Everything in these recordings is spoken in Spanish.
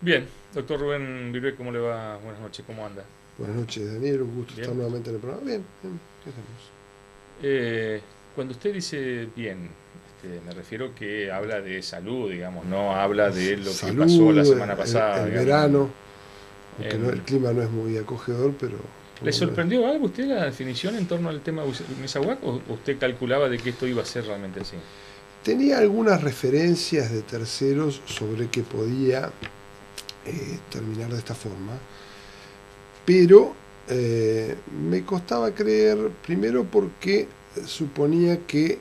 Bien, doctor Rubén Virué, ¿cómo le va? Buenas noches, ¿cómo anda? Buenas noches, Daniel. Un gusto estar Bien. nuevamente en el programa. Bien, bien, ¿qué hacemos? Cuando usted dice bien, me refiero que habla de salud, digamos, no habla de lo que pasó la Salud, semana pasada, el digamos. verano, aunque no, el En- clima no es muy acogedor, pero por ¿Le lo menos. sorprendió algo usted la definición en torno al tema Misahuac o usted calculaba de que esto iba a ser realmente así? Tenía algunas referencias de terceros sobre que podía terminar de esta forma, pero me costaba creer, primero porque suponía que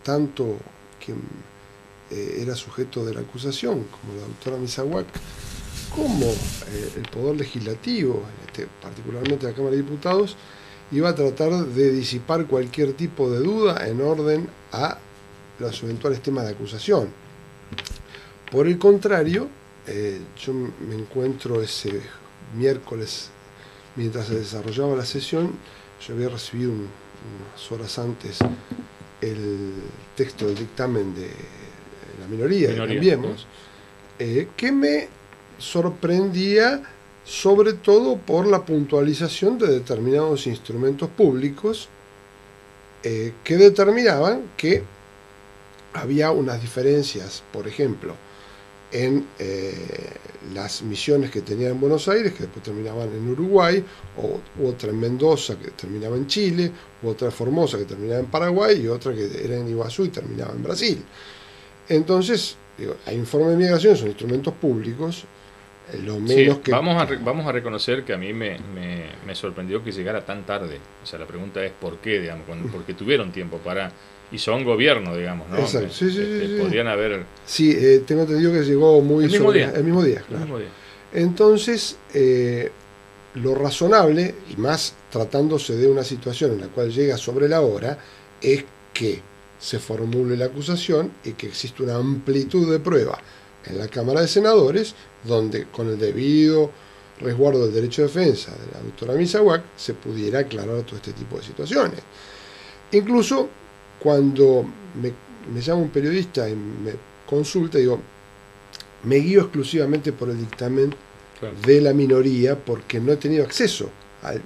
tanto quien era sujeto de la acusación, como la doctora Misawak, como el Poder Legislativo, particularmente la Cámara de Diputados, iba a tratar de disipar cualquier tipo de duda en orden a los eventuales temas de acusación. Por el contrario, yo me encuentro ese miércoles, mientras se desarrollaba la sesión, yo había recibido unas horas antes el texto del dictamen de la minoría de Minoría. Cambiemos, que me sorprendía sobre todo por la puntualización de determinados instrumentos públicos que determinaban que había unas diferencias, por ejemplo, en las misiones que tenía en Buenos Aires, que después terminaban en Uruguay, o otra en Mendoza, que terminaba en Chile, u otra en Formosa, que terminaba en Paraguay, y otra que era en Iguazú y terminaba en Brasil. Entonces, digo, hay informe de migración, son instrumentos públicos, lo Sí, menos que, vamos a reconocer que a mí me sorprendió que llegara tan tarde. O sea, la pregunta es por qué, digamos, porque tuvieron tiempo para... Y son gobierno, digamos, ¿no? exacto, sí, sí, sí, sí. Podrían haber... Sí, tengo entendido que llegó muy El mismo sobre día, el mismo día, el claro. mismo día. Entonces, lo razonable, y más tratándose de una situación en la cual llega sobre la hora, es que se formule la acusación y que existe una amplitud de prueba en la Cámara de Senadores, donde con el debido resguardo del derecho de defensa de la doctora Misawak se pudiera aclarar todo este tipo de situaciones. Incluso cuando me, me llama un periodista y me consulta, digo, me guío exclusivamente por el dictamen Claro. de la minoría porque no he tenido acceso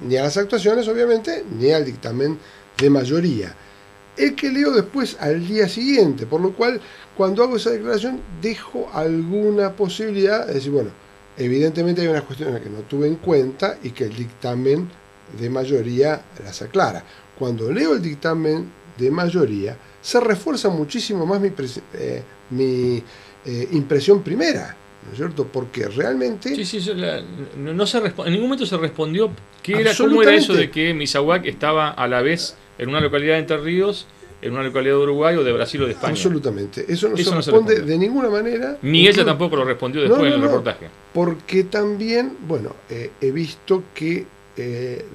ni a las actuaciones, obviamente, ni al dictamen de mayoría. El que leo después al día siguiente, por lo cual cuando hago esa declaración dejo alguna posibilidad de decir, bueno, evidentemente hay unas cuestiones que no tuve en cuenta y que el dictamen de mayoría las aclara. Cuando leo el dictamen de mayoría, se refuerza muchísimo más mi impresión primera, ¿no es cierto? Porque realmente, Sí, sí, no en ningún momento se respondió cómo era eso de absolutamente, que Misahuac estaba a la vez en una localidad de Entre Ríos, en una localidad de Uruguay o de Brasil o de España. absolutamente, eso no se Eso no se responde respondió. de ninguna manera, Ni ella incluso, tampoco lo respondió no, después en no, el no, reportaje. porque también, bueno, he visto que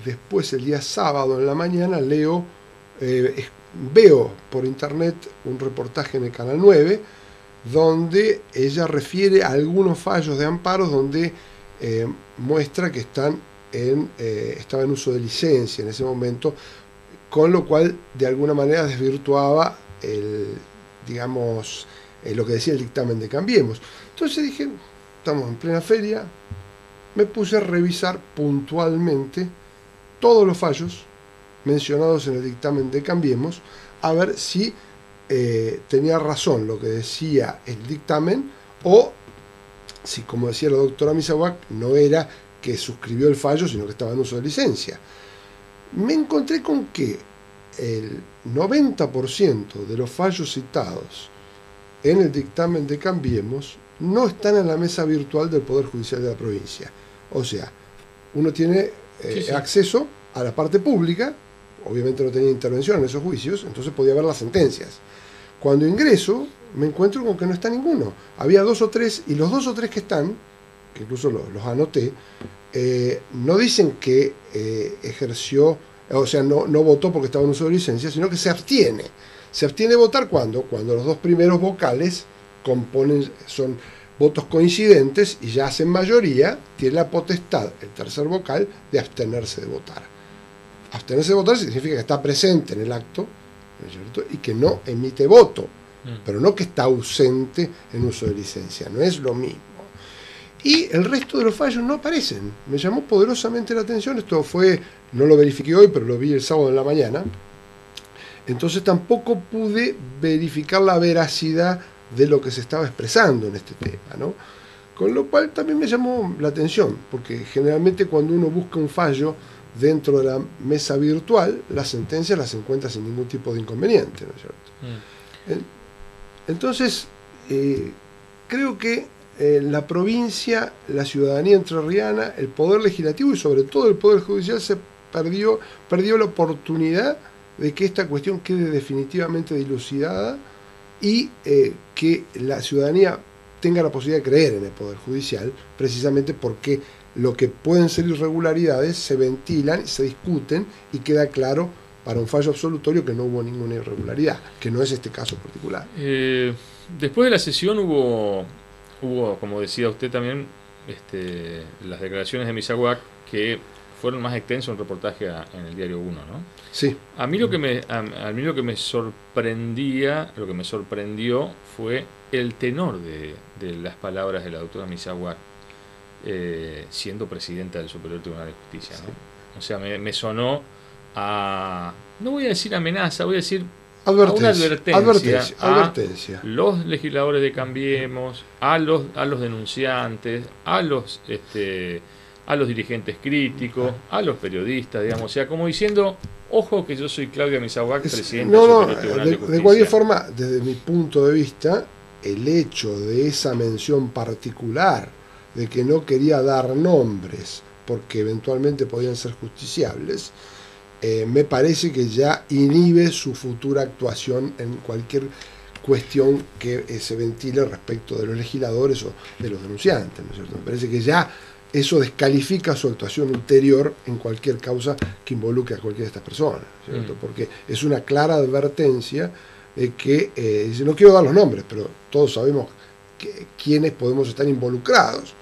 después el día sábado en la mañana veo por internet un reportaje en el Canal 9 donde ella refiere a algunos fallos de amparos donde muestra que estaba en uso de licencia en ese momento, con lo cual de alguna manera desvirtuaba digamos, lo que decía el dictamen de Cambiemos. Entonces dije, estamos en plena feria, me puse a revisar puntualmente todos los fallos mencionados en el dictamen de Cambiemos, a ver si tenía razón lo que decía el dictamen o si, como decía la doctora Misawak, no era que suscribió el fallo, sino que estaba en uso de licencia. Me encontré con que el 90% de los fallos citados en el dictamen de Cambiemos no están en la mesa virtual del Poder Judicial de la provincia. O sea, uno tiene Sí, sí. acceso a la parte pública, obviamente no tenía intervención en esos juicios, entonces podía ver las sentencias. Cuando ingreso, me encuentro con que no está ninguno. Había dos o tres, y los dos o tres que están, que incluso los anoté, no dicen que ejerció, o sea, no votó porque estaba en uso de licencia, sino que se abstiene. Se abstiene de votar cuando los dos primeros vocales son votos coincidentes y ya hacen mayoría, tiene la potestad el tercer vocal de abstenerse de votar. Abstenerse de votar significa que está presente en el acto, ¿no es cierto? Y que no emite voto, Mm. pero no que está ausente en uso de licencia, no es lo mismo. y el resto de los fallos no aparecen. Me llamó poderosamente la atención, esto fue, no lo verifiqué hoy, pero lo vi el sábado en la mañana, entonces tampoco pude verificar la veracidad de lo que se estaba expresando en este tema, ¿no? Con lo cual también me llamó la atención, porque generalmente cuando uno busca un fallo dentro de la mesa virtual, las sentencias las encuentra sin ningún tipo de inconveniente, ¿no es cierto? Entonces, creo que la provincia, la ciudadanía entrerriana, el poder legislativo y sobre todo el poder judicial se perdió la oportunidad de que esta cuestión quede definitivamente dilucidada y que la ciudadanía tenga la posibilidad de creer en el poder judicial, precisamente porque lo que pueden ser irregularidades se ventilan, se discuten y queda claro para un fallo absolutorio que no hubo ninguna irregularidad, que no es este caso particular. Después de la sesión hubo, como decía usted también, las declaraciones de Misaguac que fueron más extensos en reportaje en el Diario 1, ¿no? Sí. A mí lo que me sorprendió fue el tenor de las palabras de la doctora Misaguac, siendo presidenta del Superior Tribunal de Justicia, ¿no? Sí. O sea, me sonó a, no voy a decir amenaza, voy a decir advertencia a los legisladores de Cambiemos, a los denunciantes, a los dirigentes críticos, a los periodistas, digamos, o sea, como diciendo, ojo que yo soy Claudia Misaguac, presidenta del Superior Tribunal de Justicia. De cualquier forma, desde mi punto de vista, el hecho de esa mención particular de que no quería dar nombres porque eventualmente podían ser justiciables, me parece que ya inhibe su futura actuación en cualquier cuestión que se ventile respecto de los legisladores o de los denunciantes, ¿no es cierto? Me parece que ya eso descalifica su actuación ulterior en cualquier causa que involucre a cualquiera de estas personas, ¿cierto? Porque es una clara advertencia de que, dice, no quiero dar los nombres, pero todos sabemos quiénes podemos estar involucrados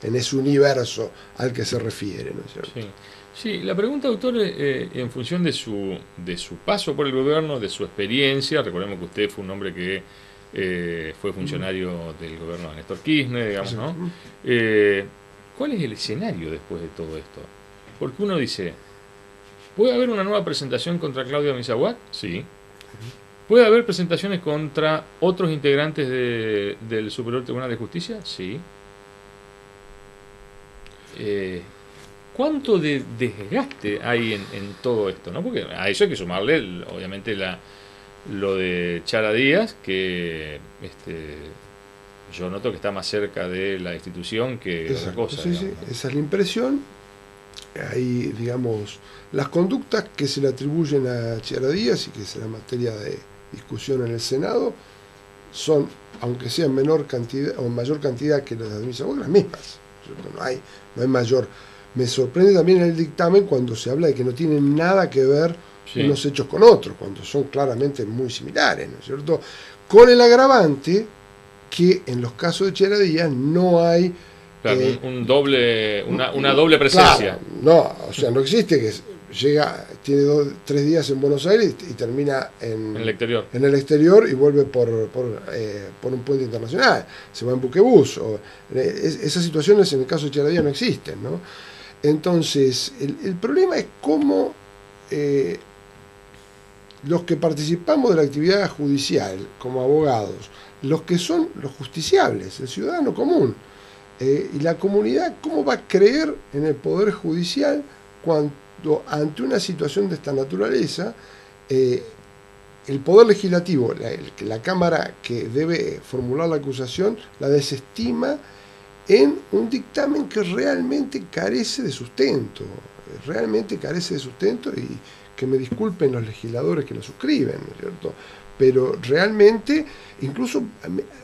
en ese universo al que se refiere, ¿no es cierto? Sí. Sí, la pregunta, doctor, en función de su paso por el gobierno, de su experiencia, recordemos que usted fue un hombre que fue funcionario del gobierno de Néstor Kirchner, digamos, ¿no? ¿Cuál es el escenario después de todo esto? Porque uno dice, ¿puede haber una nueva presentación contra Claudia Misaguac? Sí. ¿Puede haber presentaciones contra otros integrantes del Superior Tribunal de Justicia? Sí. ¿Cuánto de desgaste hay en todo esto, ¿no? Porque a eso hay que sumarle, obviamente, lo de Chara Díaz, que yo noto que está más cerca de la institución que otra cosa. Sí, sí, esa es la impresión. Hay, digamos, las conductas que se le atribuyen a Chara Díaz y que es la materia de discusión en el Senado son, aunque sea en menor cantidad o en mayor cantidad que las de Misaguac, las mismas. No hay mayor. Me sorprende también el dictamen cuando se habla de que no tienen nada que ver unos hechos con otros, cuando son claramente muy similares, ¿no es cierto? Con el agravante que en los casos de Chara Díaz no hay... Claro, una doble presencia. Claro, no, o sea, no existe que llega, tiene 3 días en Buenos Aires y termina en el exterior y vuelve por un puente internacional, se va en buquebús. Esas situaciones en el caso de Chara Díaz no existen, ¿no? Entonces, el problema es cómo los que participamos de la actividad judicial como abogados, los que son los justiciables, el ciudadano común, y la comunidad, ¿cómo va a creer en el Poder Judicial cuando ante una situación de esta naturaleza el Poder Legislativo, la Cámara que debe formular la acusación, la desestima en un dictamen que realmente carece de sustento, y que me disculpen los legisladores que lo suscriben, ¿no es cierto? Pero realmente, incluso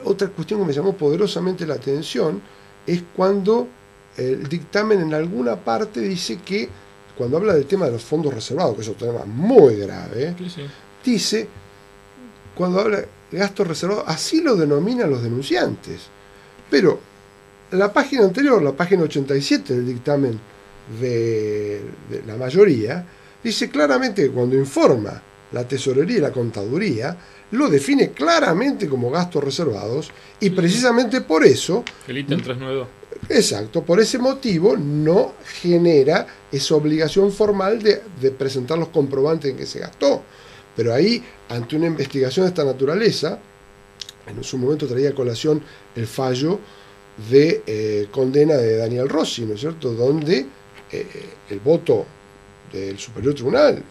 otra cuestión que me llamó poderosamente la atención es cuando el dictamen en alguna parte dice que, cuando habla del tema de los fondos reservados, que es otro tema muy grave, dice, cuando habla de gastos reservados, así lo denominan los denunciantes. Pero la página anterior, la página 87 del dictamen de la mayoría, dice claramente que cuando informa la tesorería y la contaduría, lo define claramente como gastos reservados y precisamente por eso... El ítem 392. Exacto, por ese motivo no genera esa obligación formal de presentar los comprobantes en que se gastó. Pero ahí, ante una investigación de esta naturaleza, en su momento traía a colación el fallo de condena de Daniel Rossi, ¿no es cierto?, donde el voto del Superior Tribunal,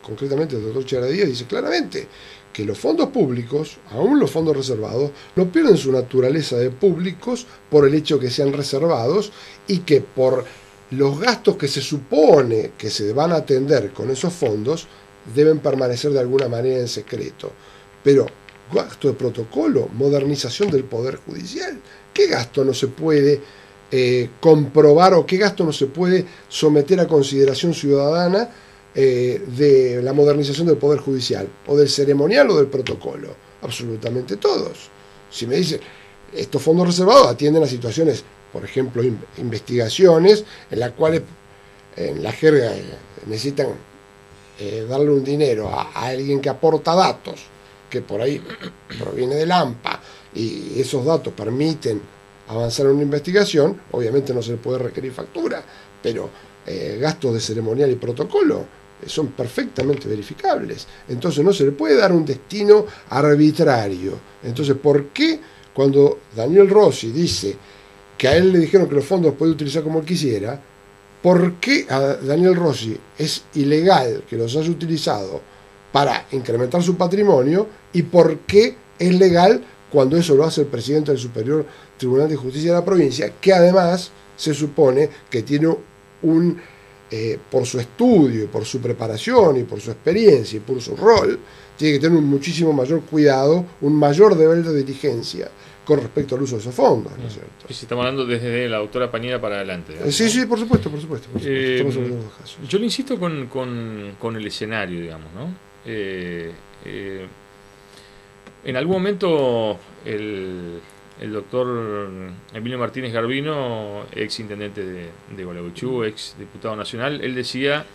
concretamente el doctor Chiara Díaz, dice claramente que los fondos públicos, aún los fondos reservados, no pierden su naturaleza de públicos por el hecho que sean reservados y que por los gastos que se supone que se van a atender con esos fondos deben permanecer de alguna manera en secreto. Pero gasto de protocolo, modernización del Poder Judicial, ¿qué gasto no se puede comprobar o qué gasto no se puede someter a consideración ciudadana de la modernización del Poder Judicial, o del ceremonial o del protocolo? Absolutamente todos. Si me dicen, estos fondos reservados atienden a situaciones, por ejemplo, investigaciones en las cuales en la jerga necesitan darle un dinero a alguien que aporta datos, que por ahí proviene del AMPA, y esos datos permiten avanzar en una investigación, obviamente no se le puede requerir factura, pero gastos de ceremonial y protocolo son perfectamente verificables. Entonces no se le puede dar un destino arbitrario. Entonces, ¿por qué cuando Daniel Rossi dice que a él le dijeron que los fondos los puede utilizar como quisiera, por qué a Daniel Rossi es ilegal que los haya utilizado para incrementar su patrimonio, y por qué es legal cuando eso lo hace el presidente del Superior Tribunal de Justicia de la provincia, que además se supone que tiene por su estudio y por su preparación y por su experiencia y por su rol, tiene que tener un muchísimo mayor cuidado, un mayor deber de diligencia con respecto al uso de esos fondos, ¿no es cierto? Si estamos hablando desde la doctora Pañeda para adelante, digamos, sí, ¿no? sí, por supuesto. Estamos hablando de los casos. Yo le insisto con el escenario, digamos, ¿no? En algún momento el doctor Emilio Martínez Garbino, ex intendente de Gualeguaychú, ex diputado nacional, él decía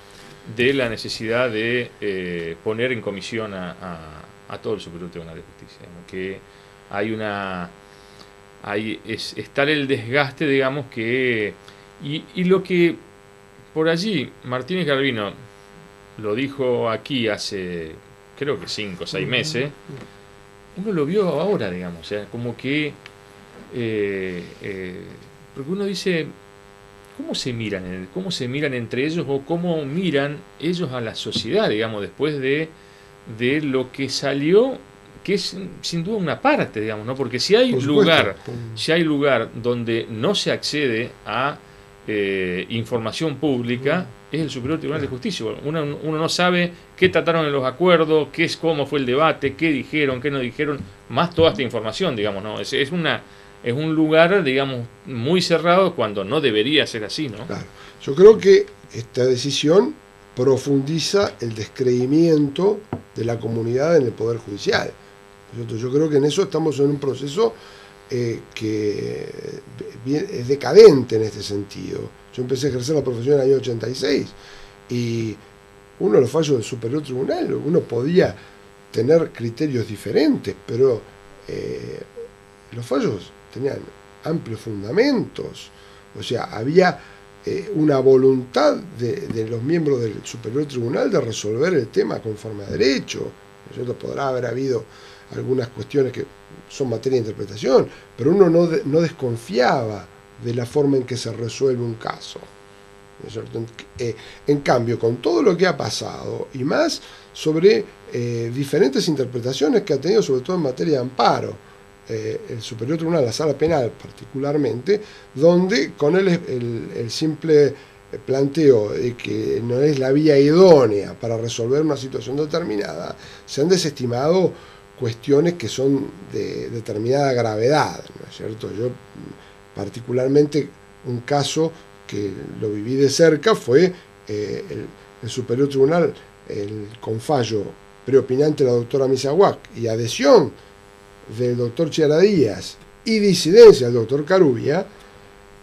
de la necesidad de poner en comisión a todo el Superior Tribunal de Justicia, digamos, que es tal el desgaste, digamos, que y lo que por allí Martínez Garbino lo dijo aquí hace creo que 5 o 6 meses, uno lo vio ahora, digamos, o sea, como que porque uno dice, ¿cómo se miran entre ellos, o cómo miran ellos a la sociedad, digamos, después de lo que salió, que es sin duda una parte, digamos, ¿no? Porque si hay lugar donde no se accede a información pública, es el Superior Tribunal de Justicia. Uno no sabe qué trataron en los acuerdos, cómo fue el debate, qué dijeron, qué no dijeron, más toda esta información, digamos, ¿no? Es un lugar, digamos, muy cerrado, cuando no debería ser así, ¿no? Claro. Yo creo que esta decisión profundiza el descreimiento de la comunidad en el Poder Judicial. Yo creo que en eso estamos en un proceso que es decadente en este sentido. Yo empecé a ejercer la profesión en el año 86 y uno de los fallos del Superior Tribunal, uno podía tener criterios diferentes, pero los fallos tenían amplios fundamentos. O sea, había una voluntad de los miembros del Superior Tribunal de resolver el tema conforme a derecho, ¿no es cierto? Podrá haber habido algunas cuestiones que son materia de interpretación, pero uno no desconfiaba de la forma en que se resuelve un caso, ¿no es cierto? En cambio, con todo lo que ha pasado, y más sobre diferentes interpretaciones que ha tenido, sobre todo en materia de amparo, el Superior Tribunal, la Sala Penal particularmente, donde con el simple planteo de que no es la vía idónea para resolver una situación determinada, se han desestimado cuestiones que son de determinada gravedad, ¿no es cierto? Yo particularmente, un caso que lo viví de cerca fue el Superior Tribunal, con fallo preopinante de la doctora Misahuac y adhesión del doctor Chiara Díaz y disidencia del doctor Carubia,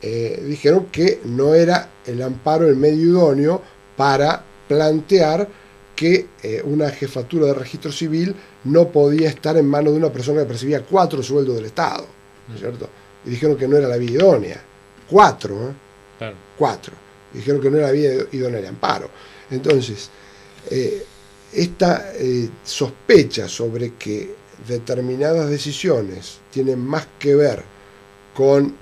dijeron que no era el amparo el medio idóneo para plantear que una jefatura de registro civil no podía estar en manos de una persona que percibía 4 sueldos del Estado, ¿no es cierto? Y dijeron que no era la vía idónea. 4, ¿eh? Claro. 4. Dijeron que no era vía idónea de amparo. Entonces, esta sospecha sobre que determinadas decisiones tienen más que ver con,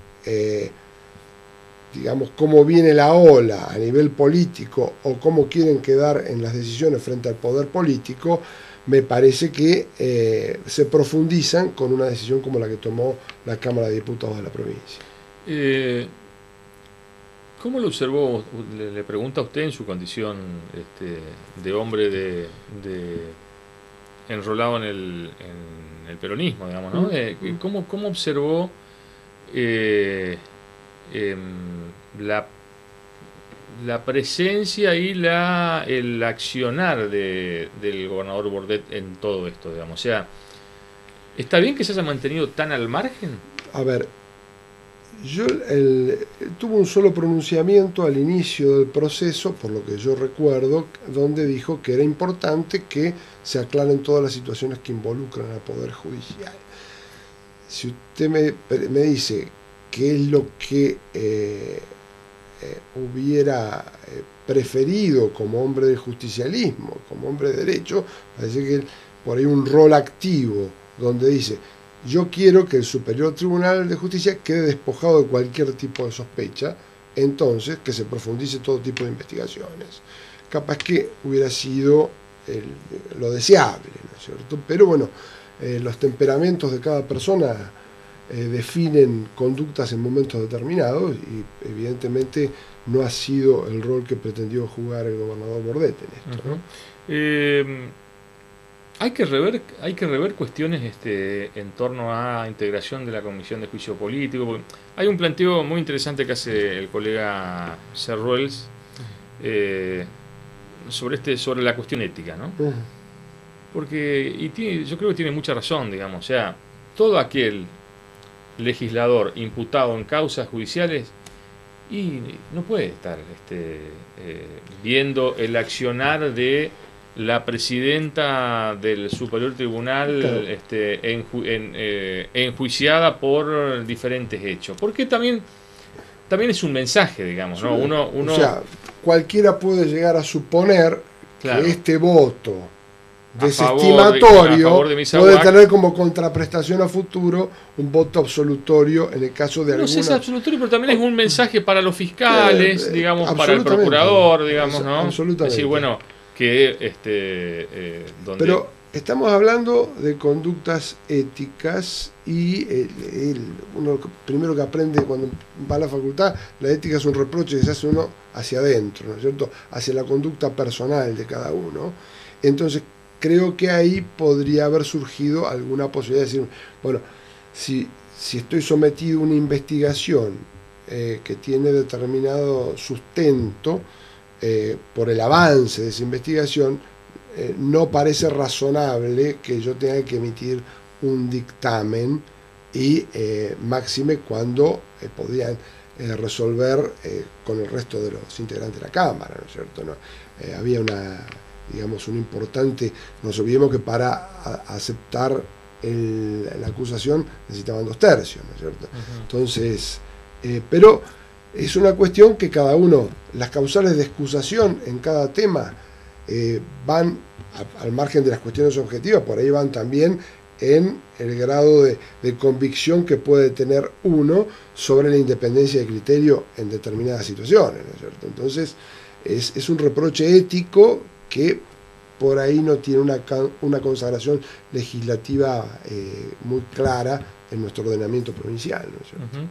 digamos, cómo viene la ola a nivel político o cómo quieren quedar en las decisiones frente al poder político, me parece que se profundizan con una decisión como la que tomó la Cámara de Diputados de la provincia. ¿Cómo lo observó? Le pregunta a usted en su condición de hombre enrolado en el peronismo, digamos, ¿no? ¿Cómo observó la presencia y el accionar del gobernador Bordet en todo esto, digamos? O sea, ¿está bien que se haya mantenido tan al margen? A ver, tuvo un solo pronunciamiento al inicio del proceso, por lo que yo recuerdo, donde dijo que era importante que se aclaren todas las situaciones que involucran al Poder Judicial. Si usted me dice qué es lo que hubiera preferido como hombre del justicialismo, como hombre de derecho, parece que por ahí un rol activo donde dice: yo quiero que el Superior Tribunal de Justicia quede despojado de cualquier tipo de sospecha, entonces que se profundice todo tipo de investigaciones. Capaz que hubiera sido lo deseable, ¿no es cierto? Pero bueno, los temperamentos de cada persona definen conductas en momentos determinados y evidentemente no ha sido el rol que pretendió jugar el gobernador Bordet en esto, ¿no? Hay que rever cuestiones en torno a integración de la Comisión de Juicio Político, porque hay un planteo muy interesante que hace el colega Serruels sobre la cuestión ética, ¿no? Porque yo creo que tiene mucha razón, digamos, o sea, todo aquel legislador imputado en causas judiciales y no puede estar viendo el accionar de la presidenta del Superior Tribunal, claro, enjuiciada por diferentes hechos, porque también es un mensaje, digamos, ¿no? O sea, cualquiera puede llegar a suponer, claro, que este voto desestimatorio puede tener como contraprestación a futuro un voto absolutorio en el caso de alguna... No sé si es absolutorio, pero también es un mensaje para los fiscales, digamos, para el procurador, digamos, ¿no? Absolutamente. Es decir, bueno, que donde... Pero estamos hablando de conductas éticas y uno primero que aprende cuando va a la facultad, la ética es un reproche que se hace uno hacia adentro, ¿no es cierto? Hacia la conducta personal de cada uno. Entonces, creo que ahí podría haber surgido alguna posibilidad de decir, bueno, si estoy sometido a una investigación que tiene determinado sustento por el avance de esa investigación, no parece razonable que yo tenga que emitir un dictamen y máxime cuando podrían resolver con el resto de los integrantes de la Cámara, ¿no es cierto? ¿No? Había un importante, no nos olvidemos que para aceptar la acusación necesitaban 2/3, ¿no es cierto? Entonces, pero es una cuestión que cada uno, las causales de excusación en cada tema van al margen de las cuestiones objetivas, por ahí van también en el grado de convicción que puede tener uno sobre la independencia de criterio en determinadas situaciones, ¿no es cierto? Entonces, es un reproche ético que por ahí no tiene una consagración legislativa muy clara en nuestro ordenamiento provincial, ¿no es cierto?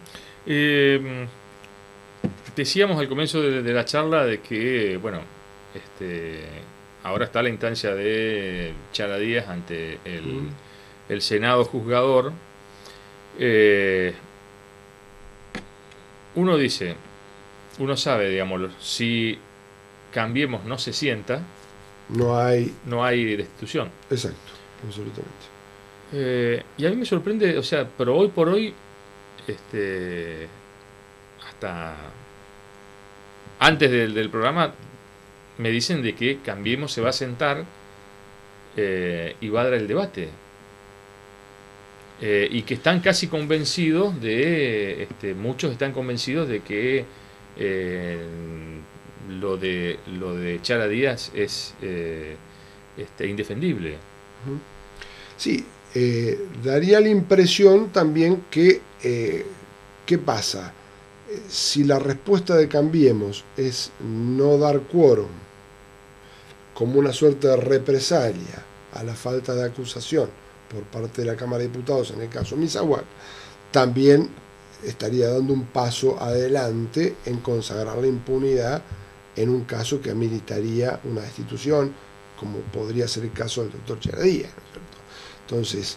Decíamos al comienzo de la charla de que, bueno, ahora está la instancia de Chara Díaz ante el Senado juzgador. Uno sabe, digámoslo, si Cambiemos no se sienta, no hay destitución. Exacto, absolutamente. Y a mí me sorprende, o sea, pero hoy por hoy, hasta antes del programa, me dicen de que Cambiemos se va a sentar y va a dar el debate. y que están casi convencidos de, muchos están convencidos de que lo de echar a Díaz es indefendible. Sí, daría la impresión también que, ¿qué pasa? Si la respuesta de Cambiemos es no dar quórum como una suerte de represalia a la falta de acusación por parte de la Cámara de Diputados en el caso Misahuac, también estaría dando un paso adelante en consagrar la impunidad en un caso que ameritaría una destitución, como podría ser el caso del doctor Charadía, ¿no es cierto? Entonces,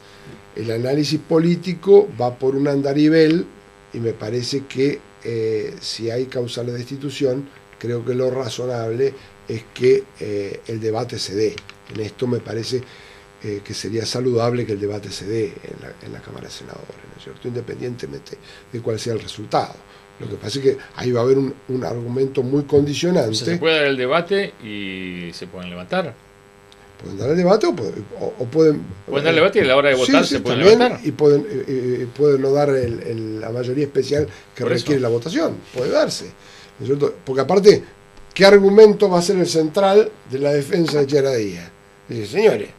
el análisis político va por un andarivel y me parece que si hay causales de destitución, creo que lo razonable es que el debate se dé. En esto me parece que sería saludable que el debate se dé en la Cámara de Senadores, ¿no es cierto? Independientemente de cuál sea el resultado. Lo que pasa es que ahí va a haber un argumento muy condicionante. O sea, se puede dar el debate y se pueden levantar. Pueden dar el debate o pueden dar el debate y a la hora de votar se pueden levantar. Y pueden no dar la mayoría especial que requiere la votación. Puede darse, ¿no es cierto? Porque aparte, ¿qué argumento va a ser el central de la defensa de Charadía? Dice, señores,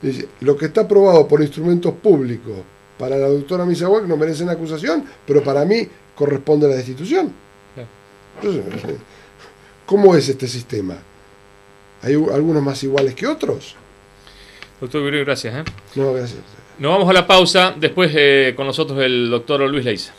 dice, lo que está aprobado por instrumentos públicos para la doctora Misahuac no merecen acusación, pero para mí corresponde a la destitución. Entonces, ¿cómo es este sistema? ¿Hay algunos más iguales que otros? Doctor Gurri, gracias. No, gracias. Nos vamos a la pausa, después con nosotros el doctor Luis Leiza.